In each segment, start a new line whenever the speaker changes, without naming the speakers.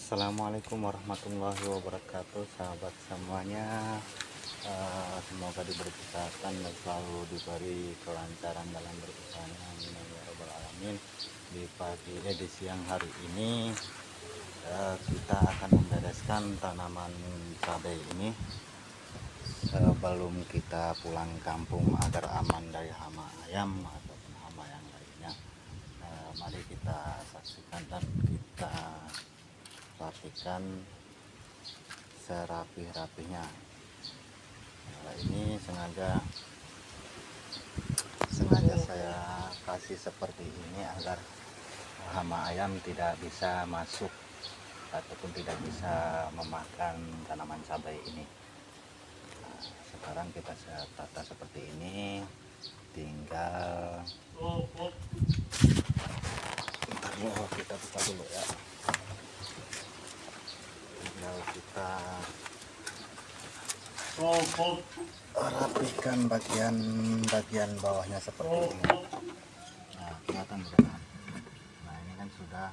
Assalamualaikum warahmatullahi wabarakatuh, sahabat semuanya. Semoga diberi kesehatan dan selalu diberi kelancaran dalam berusahanya, amin ya rabbal alamin. Di siang hari ini kita akan membereskan tanaman cabai ini sebelum kita pulang kampung agar aman dari hama ayam ataupun hama yang lainnya. Mari kita saksikan dan kita rapikan serapi-rapinya. Ini sengaja saya kasih seperti ini agar hama ayam tidak bisa masuk ataupun tidak bisa memakan tanaman cabai ini. Sekarang kita tata seperti ini, tinggal kita buka dulu ya. Tinggal kita rapikan bagian bawahnya seperti ini. Nah, kelihatan bukan? Nah, ini kan sudah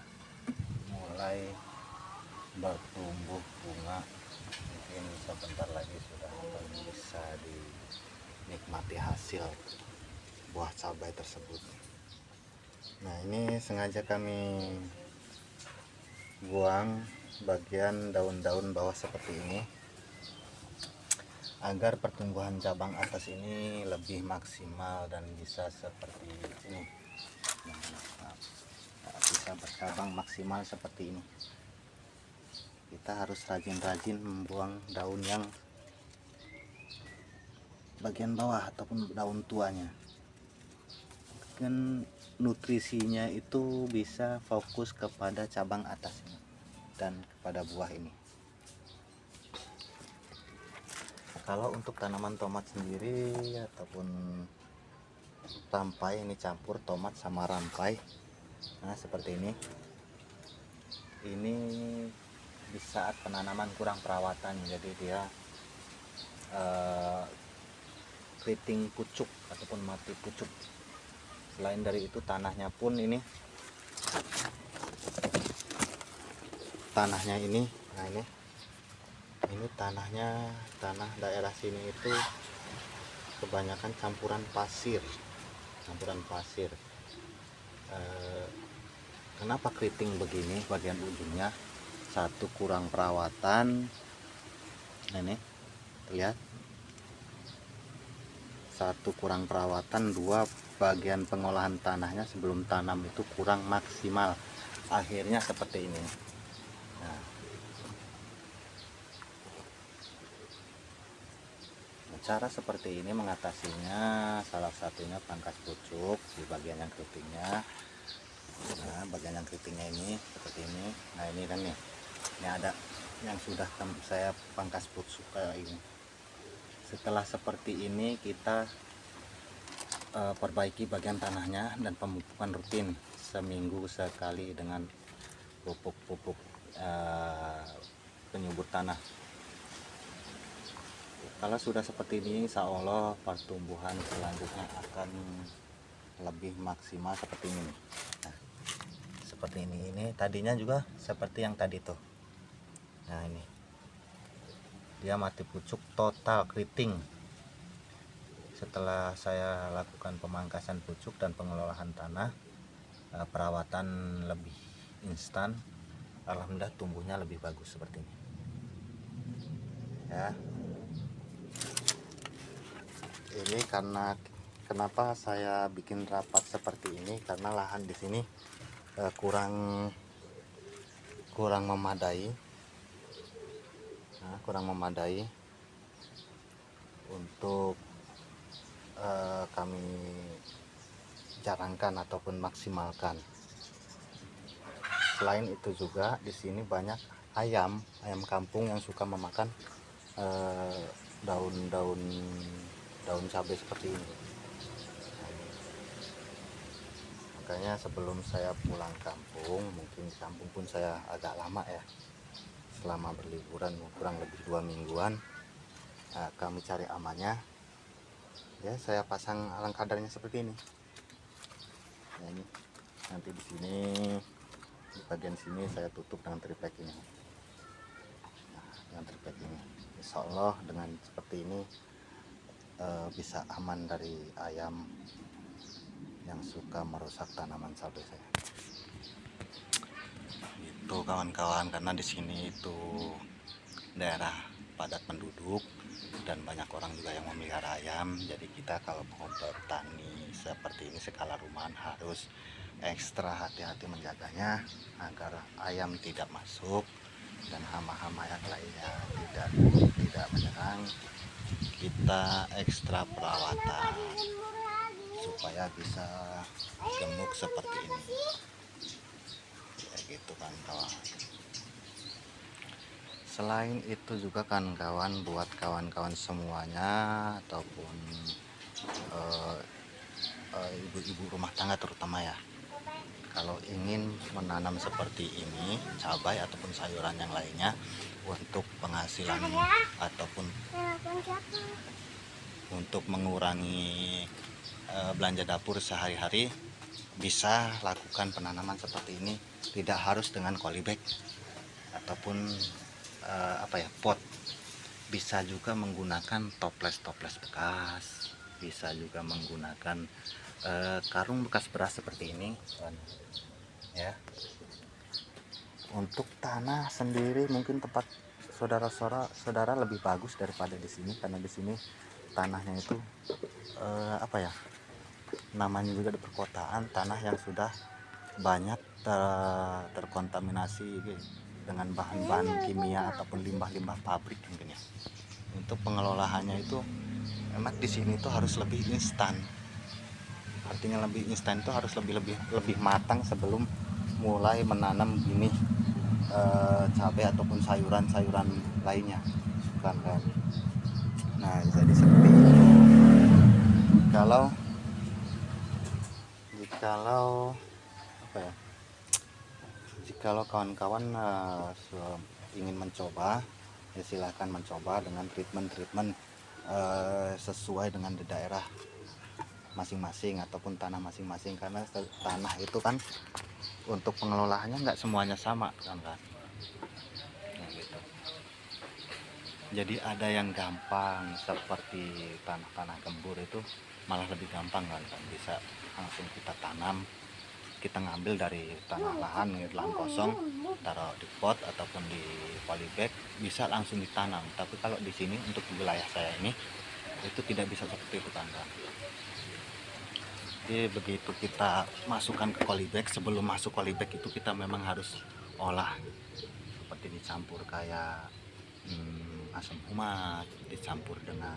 mulai bertumbuh bunga. Mungkin sebentar lagi sudah akan bisa dinikmati hasil buah cabai tersebut. Nah, ini sengaja kami buang bagian daun-daun bawah seperti ini agar pertumbuhan cabang atas ini lebih maksimal dan bisa seperti ini. Bisa bercabang maksimal seperti ini. Kita harus rajin-rajin membuang daun yang bagian bawah ataupun daun tuanya. Dan nutrisinya itu bisa fokus kepada cabang atasnya dan kepada buah ini. Kalau untuk tanaman tomat sendiri ataupun rampai, ini campur tomat sama rampai. Nah, seperti ini. Ini di saat penanaman kurang perawatan, jadi dia keriting pucuk ataupun mati pucuk. Selain dari itu tanahnya pun ini nah ini tanah daerah sini itu kebanyakan campuran pasir. Kenapa keriting begini bagian ujungnya? Satu, kurang perawatan. Ini lihat, satu, kurang perawatan. Dua, bagian pengolahan tanahnya sebelum tanam itu kurang maksimal, akhirnya seperti ini. Nah, cara seperti ini mengatasinya salah satunya pangkas pucuk di bagian yang keritingnya. Nah, bagian yang keritingnya ini seperti ini. Nah, ini kan nih, ini ada yang sudah saya pangkas pucuk kayak ini. Setelah seperti ini kita perbaiki bagian tanahnya dan pemupukan rutin seminggu sekali dengan pupuk penyubur tanah. Kalau sudah seperti ini, insya Allah pertumbuhan selanjutnya akan lebih maksimal seperti ini. Nah, seperti ini tadinya juga seperti yang tadi tuh. Nah, ini dia mati pucuk total keriting. Setelah saya lakukan pemangkasan pucuk dan pengelolaan tanah, perawatan lebih instan, alhamdulillah tumbuhnya lebih bagus seperti ini ya. Ini karena kenapa saya bikin rapat seperti ini, karena lahan di sini kurang memadai. Kurang memadai untuk kami jarangkan ataupun maksimalkan. Selain itu juga di sini banyak ayam kampung yang suka memakan daun cabai seperti ini. Makanya sebelum saya pulang kampung, mungkin di kampung pun saya agak lama ya, selama berliburan kurang lebih 2 mingguan, kami cari amannya ya, saya pasang alang kadarnya seperti ini. Nah, ini nanti di sini Di bagian sini saya tutup dengan triplek ini. Nah, dengan triplek ini, insya Allah dengan seperti ini bisa aman dari ayam yang suka merusak tanaman cabai saya. Itu kawan-kawan, karena di sini itu daerah padat penduduk dan banyak orang juga yang memelihara ayam. Jadi kita kalau mau bertani seperti ini skala rumahan harus ekstra hati-hati menjaganya agar ayam tidak masuk dan hama-hama yang lainnya tidak menyerang. Kita ekstra perawatan supaya bisa gemuk seperti ini. Ya gitu kan kawan. Selain itu juga kan kawan, buat kawan-kawan semuanya ataupun ibu-ibu rumah tangga terutama ya, kalau ingin menanam seperti ini cabai ataupun sayuran yang lainnya untuk penghasilan ataupun untuk mengurangi belanja dapur sehari-hari, bisa lakukan penanaman seperti ini. Tidak harus dengan polybag ataupun pot. Bisa juga menggunakan toples bekas, bisa juga menggunakan karung bekas beras seperti ini ya. Untuk tanah sendiri mungkin tempat saudara lebih bagus daripada di sini, karena di sini tanahnya itu namanya juga di perkotaan, tanah yang sudah banyak terkontaminasi dengan bahan-bahan kimia ataupun limbah-limbah pabrik mungkin ya. Untuk pengelolaannya itu enak di sini tuh harus lebih instan. Artinya lebih instan itu harus lebih matang sebelum mulai menanam ini cabai ataupun sayuran lainnya kan. Nah, jadi seperti itu. Jikalau kawan-kawan ingin mencoba, ya silahkan mencoba dengan treatment sesuai dengan di daerah masing-masing ataupun tanah masing-masing, karena tanah itu kan untuk pengelolaannya nggak semuanya sama kan. Nah, gitu. Jadi ada yang gampang seperti tanah-tanah gembur itu malah lebih gampang kan, bisa langsung kita tanam. Kita ngambil dari lahan kosong, taruh di pot ataupun di polybag, bisa langsung ditanam. Tapi kalau di sini untuk wilayah saya ini itu tidak bisa seperti itu kan. Jadi begitu kita masukkan ke polybag, sebelum masuk polybag itu kita memang harus olah, seperti dicampur kayak asam umat, dicampur dengan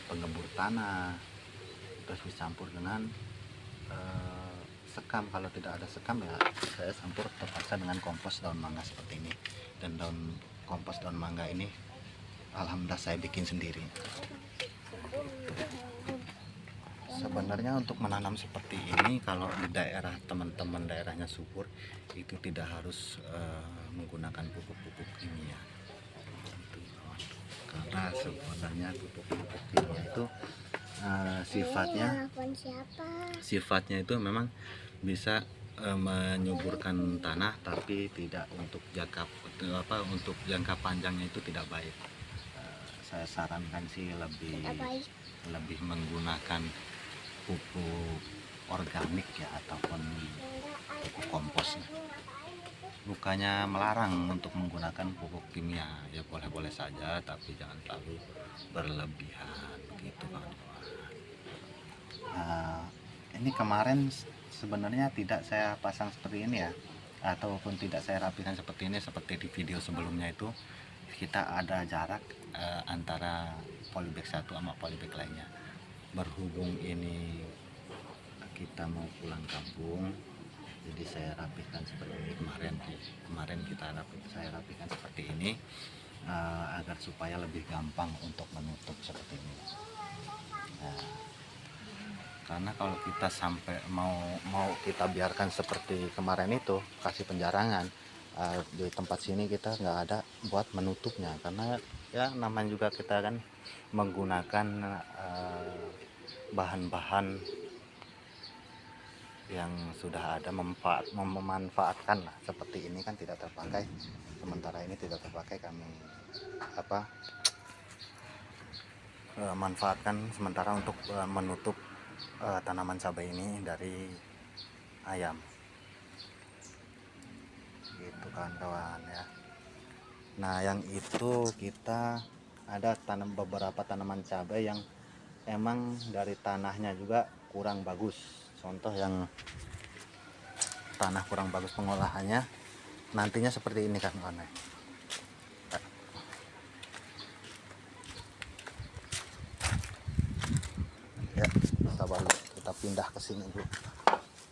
penggembur tanah, terus dicampur dengan sekam. Kalau tidak ada sekam ya saya campur terpaksa dengan kompos daun mangga seperti ini. Dan kompos daun mangga ini alhamdulillah saya bikin sendiri. Sebenarnya untuk menanam seperti ini, kalau di daerah teman-teman daerahnya subur, itu tidak harus menggunakan pupuk-pupuk kimia. Karena sebenarnya pupuk-pupuk kimia itu sifatnya itu memang bisa menyuburkan tanah, tapi tidak untuk jangka panjangnya itu tidak baik. Saya sarankan sih lebih menggunakan pupuk organik ya, ataupun pupuk kompos. Bukannya melarang untuk menggunakan pupuk kimia, ya boleh-boleh saja, tapi jangan terlalu berlebihan gitu kan. Nah, ini kemarin sebenarnya tidak saya pasang seperti ini ya, ataupun tidak saya rapikan seperti ini. Seperti di video sebelumnya itu kita ada jarak antara polybag satu sama polybag lainnya. Berhubung ini kita mau pulang kampung, jadi saya rapikan seperti ini. Kemarin saya rapikan seperti ini agar supaya lebih gampang untuk menutup seperti ini. Nah, karena kalau kita sampai mau kita biarkan seperti kemarin itu, kasih penjarangan di tempat sini, kita nggak ada buat menutupnya, karena ya namanya juga kita kan menggunakan bahan-bahan yang sudah ada memanfaatkan lah, seperti ini kan tidak terpakai, sementara ini tidak terpakai, kami manfaatkan sementara untuk menutup tanaman cabai ini dari ayam, gitu kawan-kawan ya. Nah yang itu kita ada beberapa tanaman cabai yang emang dari tanahnya juga kurang bagus. Contoh yang tanah kurang bagus pengolahannya, nantinya seperti ini kan kawan. Ya, kita pindah ke sini dulu.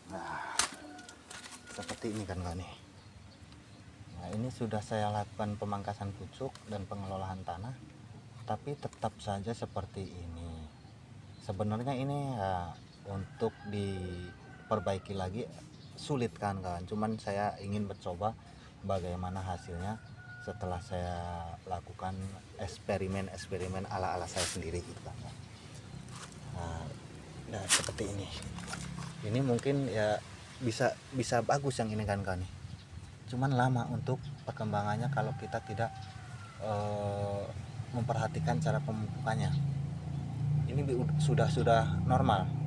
Nah, seperti ini kan kawan nih. Nah, ini sudah saya lakukan pemangkasan pucuk dan pengelolaan tanah, tapi tetap saja seperti ini. Sebenarnya ini ya, untuk diperbaiki lagi sulit kan kawan, cuman saya ingin mencoba bagaimana hasilnya setelah saya lakukan eksperimen ala saya sendiri gitu kan. Nah seperti ini mungkin ya bisa bagus yang ini kan kawan, cuman lama untuk perkembangannya kalau kita tidak memperhatikan cara pemupukannya. Ini sudah normal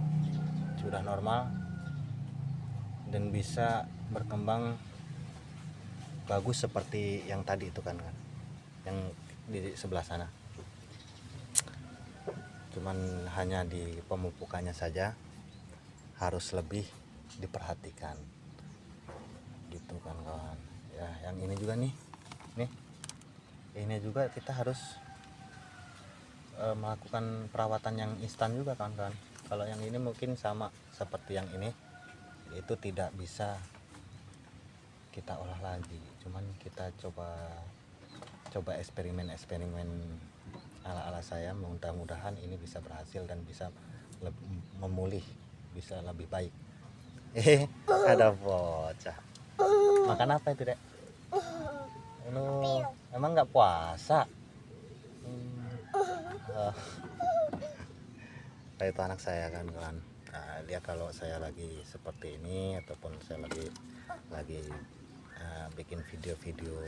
dan bisa berkembang bagus seperti yang tadi itu kan, yang di sebelah sana. Cuman hanya di pemupukannya saja harus lebih diperhatikan, gitu kan kawan ya. Yang ini juga nih ini juga kita harus melakukan perawatan yang instan juga kawan-kawan. Kalau yang ini mungkin sama seperti yang ini, itu tidak bisa kita olah lagi, cuman kita coba eksperimen ala saya. Mudah-mudahan ini bisa berhasil dan bisa memulih, bisa lebih baik. Ada bocah makan apa itu dek? Lu emang nggak puasa? Itu anak saya kan kawan. Nah, dia kalau saya lagi seperti ini ataupun saya lagi bikin video-video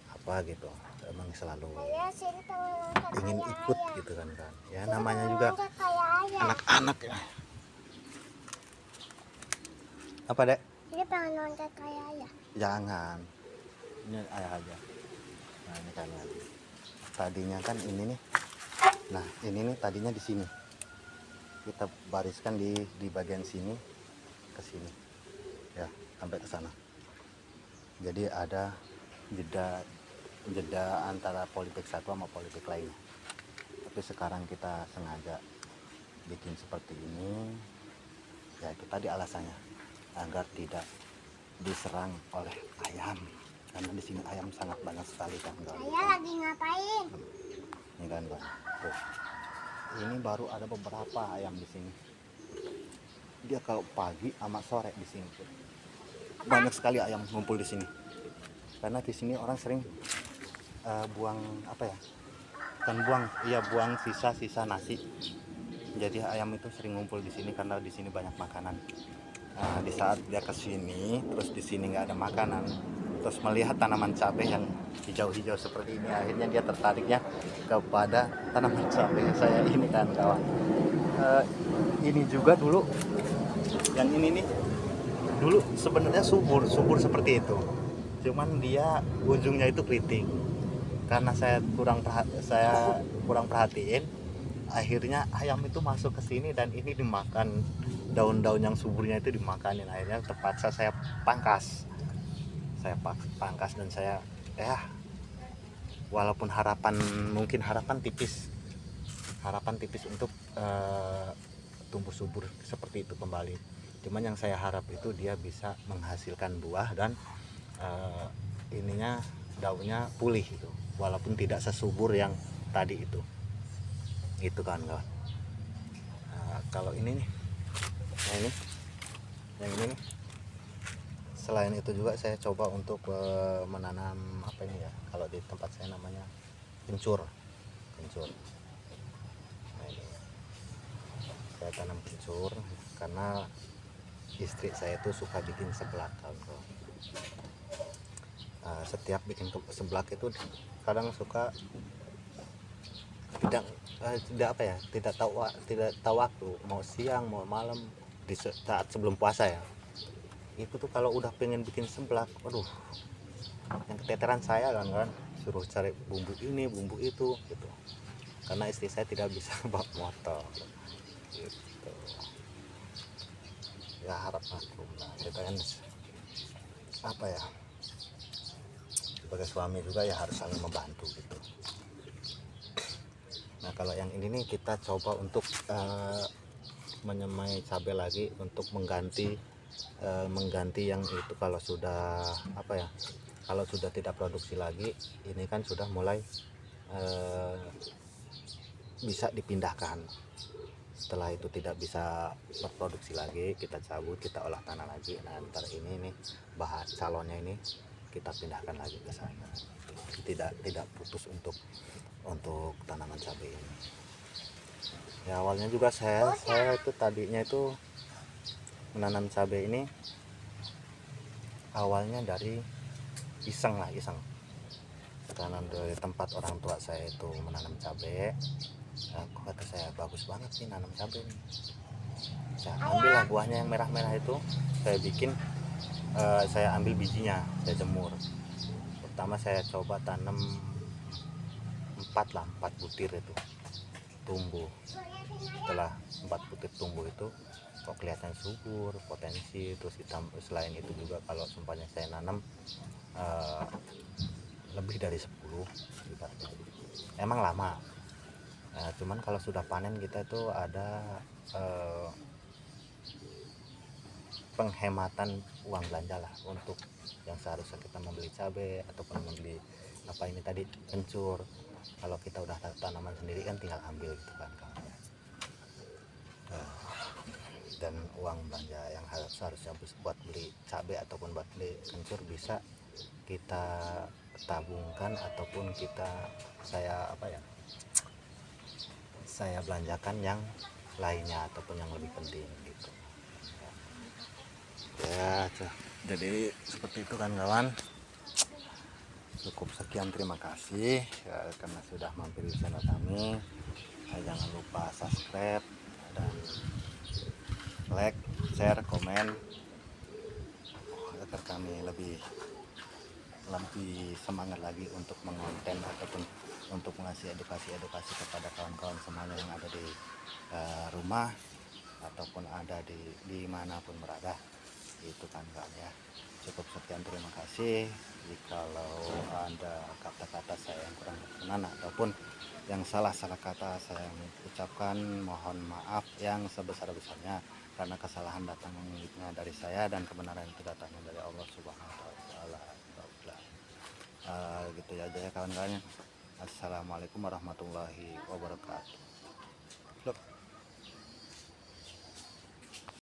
apa gitu, emang selalu ingin ikut gitu kan ya, namanya juga anak-anak ya. Apa dek?
Ini pengen loncat kayak ayah.
Jangan, ini ayah aja. Nah ini kan tadinya kan ini nih. Nah ini nih tadinya di sini, kita bariskan di bagian sini ke sini ya, sampai ke sana. Jadi ada jeda antara polybag satu sama polybag lainnya. Tapi sekarang kita sengaja bikin seperti ini ya, kita di alasannya agar tidak diserang oleh ayam, karena di sini ayam sangat banyak sekali kan.
Ayah lagi ngapain?
Ini kan Bang. Tuh. Ini baru ada beberapa ayam di sini. Dia kalau pagi sama sore di sini tuh. Banyak sekali ayam ngumpul di sini. Karena di sini orang sering buang apa ya? Buang sisa-sisa nasi. Jadi ayam itu sering ngumpul di sini karena di sini banyak makanan. Nah, di saat dia ke sini, terus di sini nggak ada makanan, terus melihat tanaman cabai yang hijau-hijau seperti ini, akhirnya dia tertariknya kepada tanaman cabai saya ini kan kawan. Ini juga dulu, yang ini nih dulu sebenarnya subur seperti itu, cuman dia ujungnya itu keriting karena saya kurang perhatiin. Akhirnya ayam itu masuk ke sini dan ini dimakan, daun-daun yang suburnya itu dimakanin. Akhirnya terpaksa saya pangkas dan saya walaupun mungkin harapan tipis untuk tumbuh subur seperti itu kembali. Cuman yang saya harap itu dia bisa menghasilkan buah dan daunnya pulih itu, walaupun tidak sesubur yang tadi itu kan kawan. Nah, kalau ini nih, yang ini nih, selain itu juga saya coba untuk menanam apa ini ya, kalau di tempat saya namanya kencur. Nah, ini saya tanam kencur karena istri saya itu suka bikin seblak, kawan-kawan. Setiap bikin seblak itu kadang suka tidak apa ya, tidak tahu waktu, mau siang mau malam, di saat sebelum puasa ya, itu tuh kalau udah pengen bikin seblak, waduh, yang keteteran saya kan suruh cari bumbu ini bumbu itu gitu, karena istri saya tidak bisa bawa motor gitu. Ya harap maklum lah, kita kan apa ya, sebagai suami juga ya harus saling membantu gitu. Nah kalau yang ini nih kita coba untuk menyemai cabai lagi untuk mengganti yang itu kalau sudah apa ya, kalau sudah tidak produksi lagi, ini kan sudah mulai bisa dipindahkan. Setelah itu tidak bisa berproduksi lagi, kita cabut, kita olah tanah lagi. Nah ntar ini nih bahan calonnya ini kita pindahkan lagi ke sana, tidak putus untuk tanaman cabai ini. Ya awalnya juga saya itu tadinya itu menanam cabai ini awalnya dari iseng, karena dari tempat orang tua saya itu menanam cabai. Nah, kata saya bagus banget sih nanam cabai ini. Saya ambillah buahnya yang merah-merah itu, saya bikin saya ambil bijinya, saya jemur. Pertama saya coba tanam 4 butir itu tumbuh. Setelah 4 butir tumbuh itu kok kelihatan subur, potensi. Terus selain itu juga kalau sumpahnya saya nanam lebih dari 10 ibaratnya. Emang lama, cuman kalau sudah panen kita itu ada penghematan uang belanja lah, untuk yang seharusnya kita membeli cabai ataupun membeli apa ini tadi kencur. Kalau kita udah tanaman sendiri kan tinggal ambil gitu kan. Dan uang belanja yang seharusnya buat beli cabai ataupun buat beli kencur bisa kita tabungkan ataupun saya belanjakan yang lainnya ataupun yang lebih penting gitu ya. Jadi seperti itu kan kawan. Cukup sekian, terima kasih ya, karena sudah mampir di channel kami. Jangan lupa subscribe dan like, share, komen agar kami lebih semangat lagi untuk mengonten ataupun untuk mengasih edukasi kepada kawan-kawan semuanya yang ada di rumah ataupun ada di manapun berada, itu kan kawan ya. Cukup sekian, terima kasih. Jikalau ada kata-kata saya yang kurang berkenan ataupun yang salah kata saya ucapkan, mohon maaf yang sebesar-besarnya, karena kesalahan datangnya dari saya dan kebenaran itu datangnya dari Allah Subhanahu wa taala. Gitu aja ya kawan-kawannya. Assalamualaikum warahmatullahi wabarakatuh. Look.